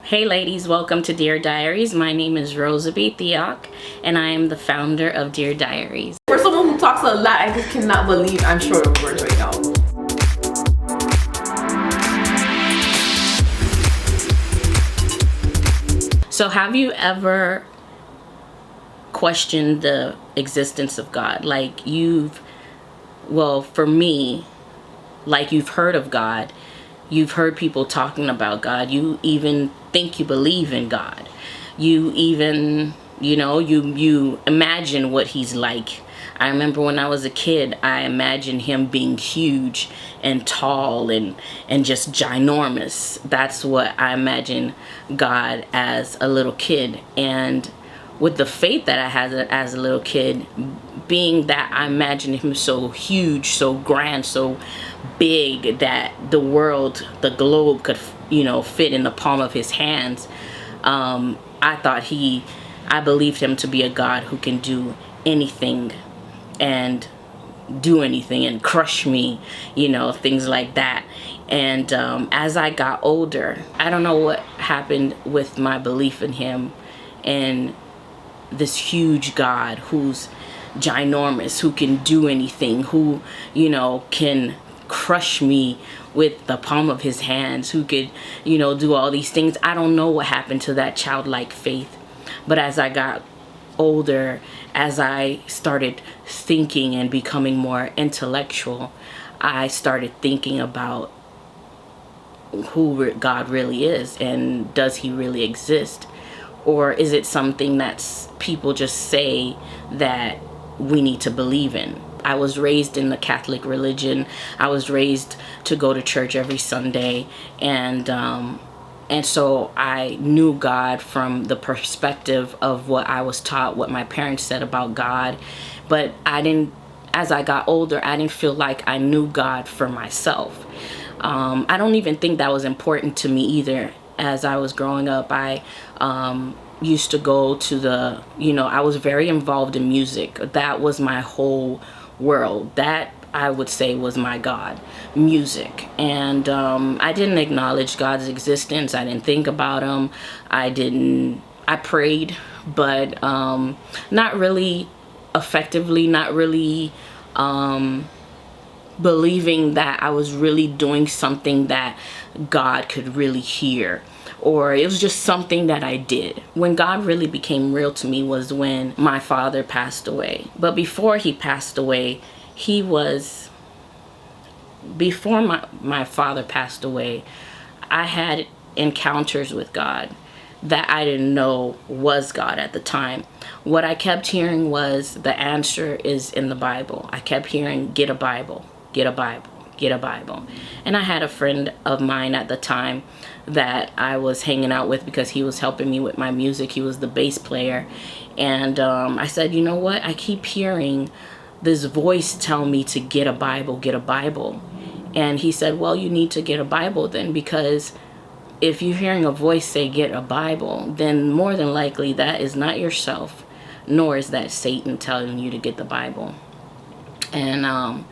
Hey ladies, welcome to Dear Diaries. My name is Roserbie, Theoc, and I am the founder of Dear Diaries. For someone who talks a lot, I just cannot believe I'm short of words right now. So have you ever questioned the existence of God? For me, like you've heard of God, you've heard people talking about God, you even think you believe in God. You even, you imagine what he's like. I remember when I was a kid, I imagined him being huge and tall and just ginormous. That's what I imagine God as a little kid. And with the faith that I had as a little kid, being that I imagined him so huge, so grand, so big that the world, the globe could, fit in the palm of his hands. I believed him to be a God who can do anything and crush me, things like that. And as I got older, I don't know what happened with my belief in him and this huge God who's ginormous, who can do anything, who, can crush me with the palm of his hands, who could, do all these things. I don't know what happened to that childlike faith. But as I got older, as I started thinking and becoming more intellectual, I started thinking about who God really is, and does he really exist? Or is it something that people just say that we need to believe in? I was raised in the Catholic religion. I was raised to go to church every Sunday, and so I knew God from the perspective of what I was taught, what my parents said about God. But as I got older, I didn't feel like I knew God for myself. I don't even think that was important to me either. As I was growing up, I used to go to I was very involved in music. That was my whole world. That, I would say, was my God, music. And I didn't acknowledge God's existence. I didn't think about him. I prayed, but not really effectively, not really believing that I was really doing something that God could really hear, or it was just something that I did. When God really became real to me was when my father passed away. But before he passed away, before my father passed away, I had encounters with God that I didn't know was God at the time. What I kept hearing was the answer is in the Bible. I kept hearing, get a Bible, get a Bible, get a Bible. And I had a friend of mine at the time that I was hanging out with because he was helping me with my music. He was the bass player. And I said, you know what? I keep hearing this voice tell me to get a Bible, get a Bible. And he said, well, you need to get a Bible then, because if you're hearing a voice say get a Bible, then more than likely that is not yourself, nor is that Satan telling you to get the Bible. And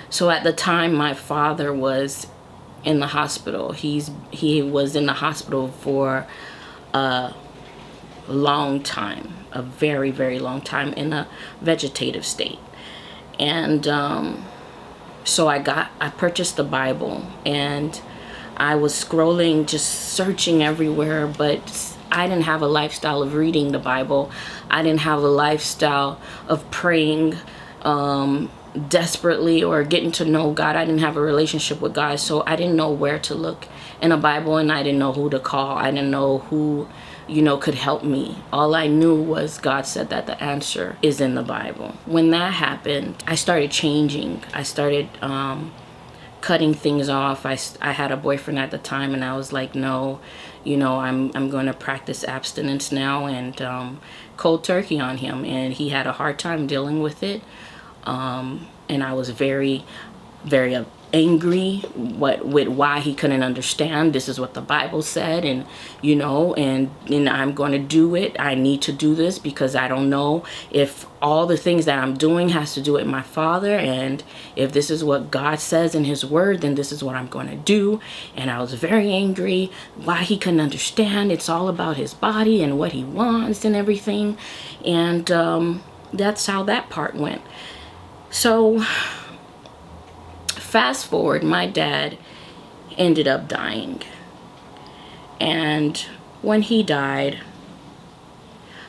so at the time, my father was in the hospital. He was in the hospital for a long time, a very, very long time, in a vegetative state. And so I purchased the Bible, and I was scrolling, just searching everywhere, but I didn't have a lifestyle of reading the Bible. I didn't have a lifestyle of praying desperately or getting to know God. I didn't have a relationship with God, so I didn't know where to look in a Bible, and I didn't know who to call. I didn't know who, could help me. All I knew was God said that the answer is in the Bible. When that happened, I started changing. I started cutting things off. I had a boyfriend at the time, and I was like, no, I'm going to practice abstinence now, and cold turkey on him. And he had a hard time dealing with it. And I was very, very angry with why he couldn't understand. This is what the Bible said, and and I'm going to do it. I need to do this because I don't know if all the things that I'm doing has to do with my father, and if this is what God says in his word, then this is what I'm going to do. And I was very angry why he couldn't understand. It's all about his body and what he wants and everything. And that's how that part went. So fast forward, my dad ended up dying. And when he died,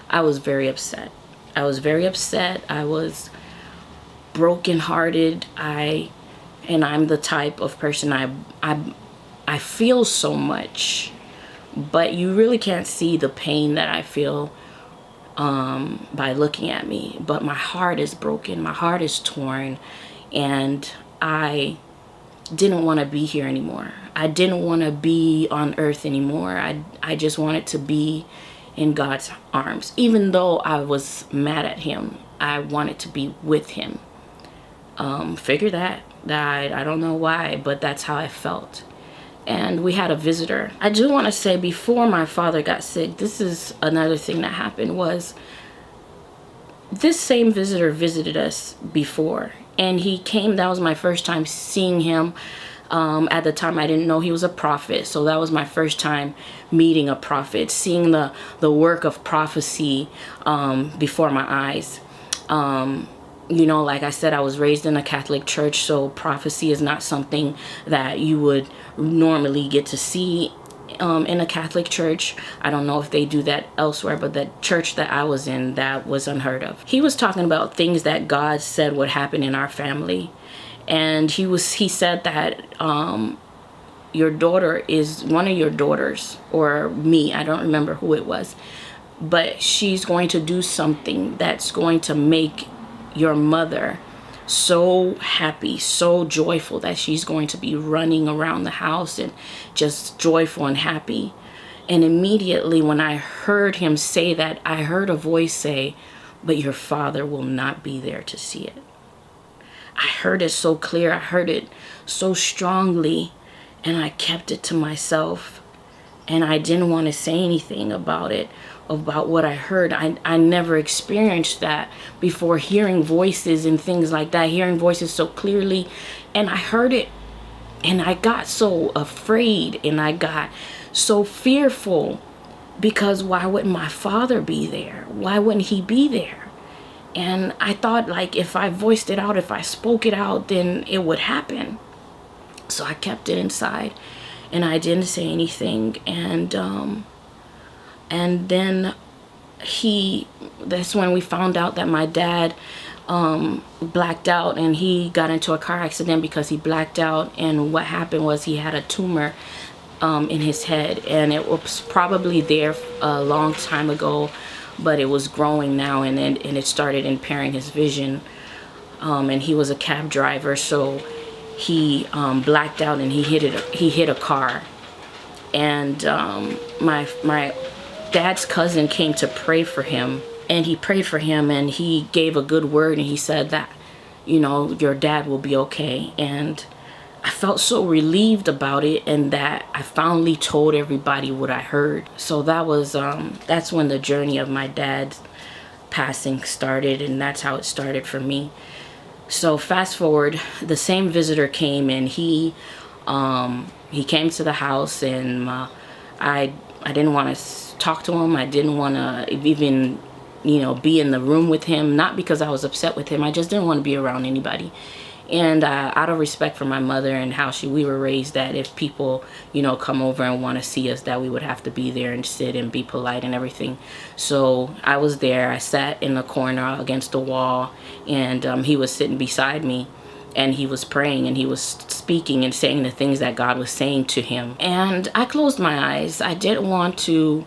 I was very upset. I was very upset. I was brokenhearted. I'm the type of person, I feel so much, but you really can't see the pain that I feel by looking at me. But my heart is broken. My heart is torn. And I didn't want to be here anymore. I didn't want to be on earth anymore. I just wanted to be in God's arms. Even though I was mad at him, I wanted to be with him. Figure that. I don't know why, but that's how I felt. And we had a visitor. I do want to say, before my father got sick, this is another thing that happened, was this same visitor visited us before. And he came, that was my first time seeing him. At the time, I didn't know he was a prophet. So that was my first time meeting a prophet, seeing the work of prophecy before my eyes. Like I said, I was raised in a Catholic church, so prophecy is not something that you would normally get to see in a Catholic church. I don't know if they do that elsewhere, but the church that I was in, that was unheard of. He was talking about things that God said would happen in our family. And he said that your daughter is one of your daughters, or me, I don't remember who it was, but she's going to do something that's going to make your mother so happy, so joyful, that she's going to be running around the house and just joyful and happy. And immediately when I heard him say that, I heard a voice say, "But your father will not be there to see it." I heard it so clear. I heard it so strongly, and I kept it to myself. And I didn't want to say anything about it, about what I heard. I never experienced that before, hearing voices and things like that, hearing voices so clearly. And I heard it, and I got so afraid, and I got so fearful, because why wouldn't my father be there? Why wouldn't he be there? And I thought, like, if I voiced it out, if I spoke it out, then it would happen. So I kept it inside, and I didn't say anything. And then that's when we found out that my dad blacked out, and he got into a car accident because he blacked out. And what happened was he had a tumor in his head, and it was probably there a long time ago, but it was growing now, and it started impairing his vision. And he was a cab driver, so he blacked out, and he hit a car. And my dad's cousin came to pray for him, and he prayed for him, and he gave a good word, and he said that, your dad will be okay. And I felt so relieved about it, and that I finally told everybody what I heard. So that's when the journey of my dad's passing started, and that's how it started for me. So fast forward, the same visitor came, and he came to the house, and I didn't want to talk to him. I didn't want to even be in the room with him, not because I was upset with him. I just didn't want to be around anybody. And out of respect for my mother and how we were raised, that if people, come over and want to see us, that we would have to be there and sit and be polite and everything. So I was there. I sat in the corner against the wall, and he was sitting beside me, and he was praying, and he was speaking and saying the things that God was saying to him. And I closed my eyes. I didn't want to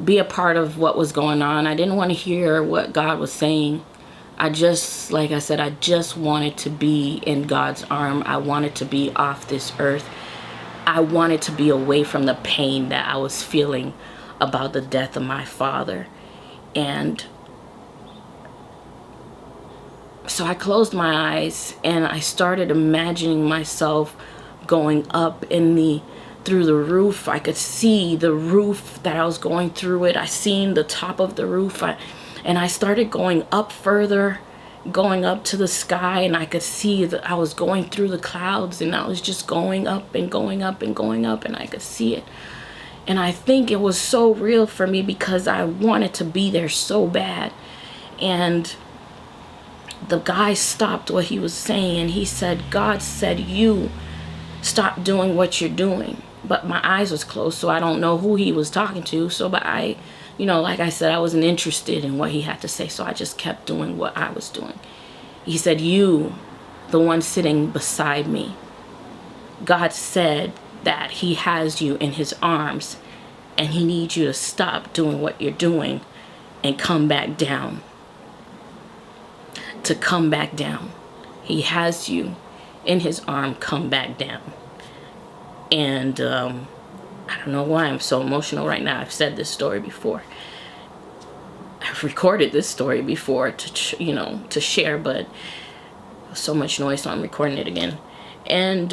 be a part of what was going on. I didn't want to hear what God was saying. Like I said, I just wanted to be in God's arm. I wanted to be off this earth. I wanted to be away from the pain that I was feeling about the death of my father. And So I closed my eyes and I started imagining myself going up through the roof. I could see the roof that I was going through it. I seen the top of the roof. And I started going up further, going up to the sky, and I could see that I was going through the clouds, and I was just going up and going up and going up, and I could see it. And I think it was so real for me because I wanted to be there so bad. And the guy stopped what he was saying, and he said, God said, you stop doing what you're doing. But my eyes was closed, so I don't know who he was talking to. So, but I, like I said, I wasn't interested in what he had to say, so I just kept doing what I was doing. He said, you, the one sitting beside me, God said that he has you in his arms, and he needs you to stop doing what you're doing and come back down. To come back down. He has you in his arm, come back down. And I don't know why I'm so emotional right now. I've said this story before. I've recorded this story before to share, but so much noise, so I'm recording it again. And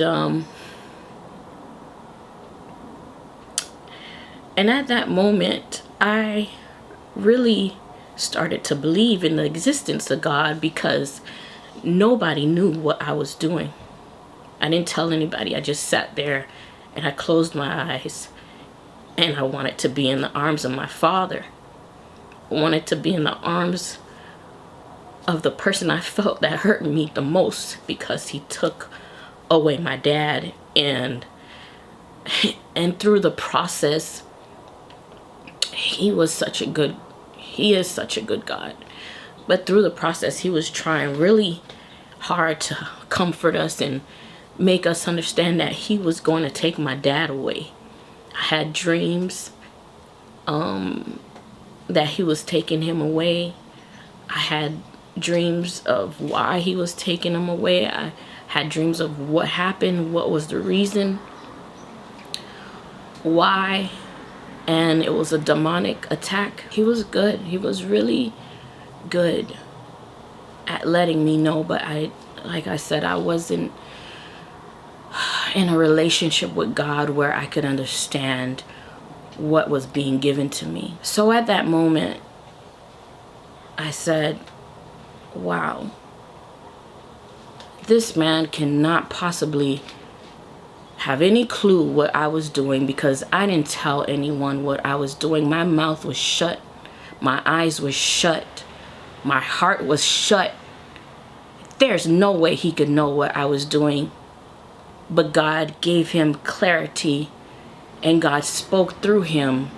at that moment, I really started to believe in the existence of God because nobody knew what I was doing. I didn't tell anybody. I just sat there and I closed my eyes, and I wanted to be in the arms of my Father. I wanted to be in the arms of the person I felt that hurt me the most because he took away my dad. And through the process, he is such a good God. But through the process, he was trying really hard to comfort us and make us understand that he was going to take my dad away. I had dreams that he was taking him away. I had dreams of why he was taking him away. I had dreams of what happened, what was the reason, why. And it was a demonic attack. He was good. He was really good at letting me know. But like I said, I wasn't in a relationship with God where I could understand what was being given to me. So at that moment, I said, wow, this man cannot possibly have any clue what I was doing because I didn't tell anyone what I was doing. My mouth was shut. My eyes were shut. My heart was shut. There's no way he could know what I was doing. But God gave him clarity, and God spoke through him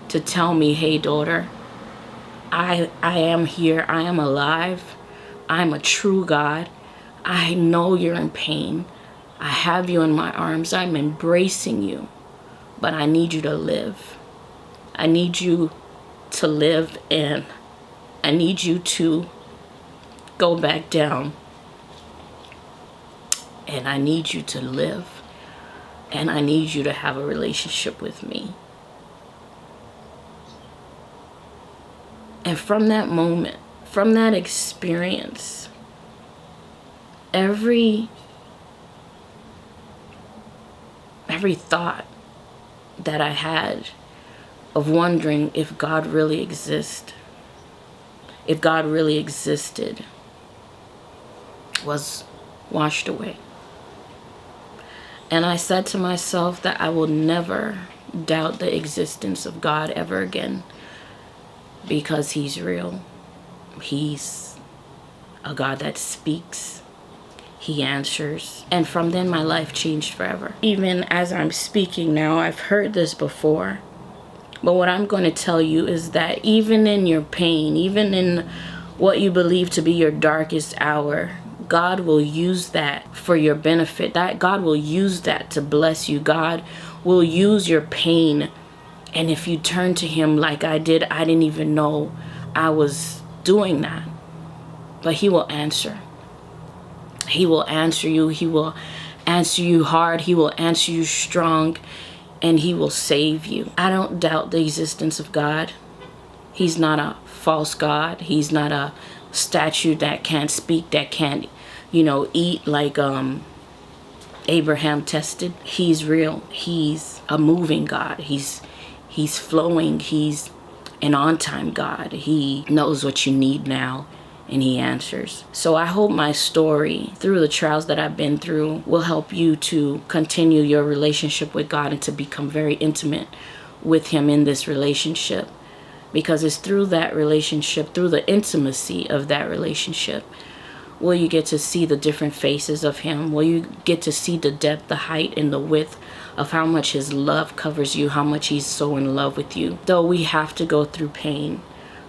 to tell me, hey, daughter, I am here. I am alive. I'm a true God. I know you're in pain. I have you in my arms. I'm embracing you. But I need you to live. I need you to live, and I need you to go back down. And I need you to live. And I need you to have a relationship with me. And from that moment, from that experience, every thought that I had of wondering if God really existed, was washed away. And I said to myself that I will never doubt the existence of God ever again because he's real. He's a God that speaks. He answers. And from then my life changed forever. Even as I'm speaking now, I've heard this before. But what I'm going to tell you is that even in your pain, even in what you believe to be your darkest hour, God will use that for your benefit. That God will use that to bless you. God will use your pain. And if you turn to him like I did, I didn't even know I was doing that. But he will answer. He will answer you. He will answer you hard. He will answer you strong. And he will save you. I don't doubt the existence of God. He's not a false God. He's not a statue that can't speak, that can't, eat, like Abraham tested. He's real. He's a moving God. He's flowing. He's an on-time God. He knows what you need now, and he answers. So I hope my story, through the trials that I've been through, will help you to continue your relationship with God and to become very intimate with him in this relationship. Because it's through that relationship, through the intimacy of that relationship, will you get to see the different faces of him? Will you get to see the depth, the height, and the width of how much his love covers you, how much he's so in love with you? Though we have to go through pain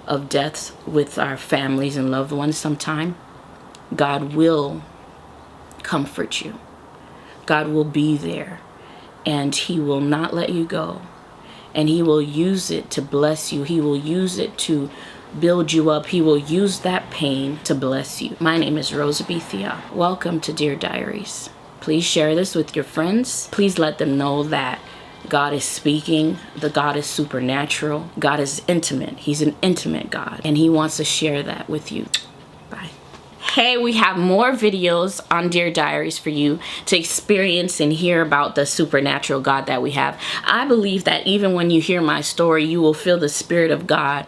of deaths with our families and loved ones sometime, God will comfort you. God will be there, and he will not let you go. And he will use it to bless you. He will use it to build you up. He will use that pain to bless you. My name is Roserbie Theoc. Welcome to Dear Diaries. Please share this with your friends. Please let them know that God is speaking. The God is supernatural. God is intimate. He's an intimate God, and he wants to share that with you. Bye. Hey, we have more videos on Dear Diaries for you to experience and hear about the supernatural God that we have. I believe that even when you hear my story, you will feel the Spirit of God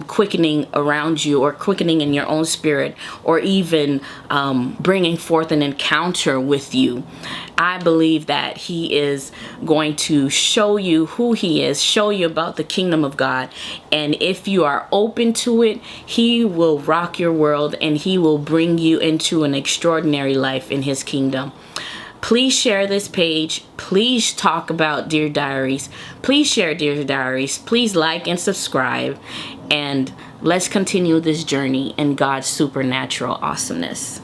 quickening around you, or quickening in your own spirit, or even bringing forth an encounter with you. I believe that he is going to show you who he is, show you about the kingdom of God. And if you are open to it, he will rock your world, and he will bring you into an extraordinary life in his kingdom. Please share this page. Please talk about Dear Diaries. Please share Dear Diaries. Please like and subscribe. And let's continue this journey in God's supernatural awesomeness.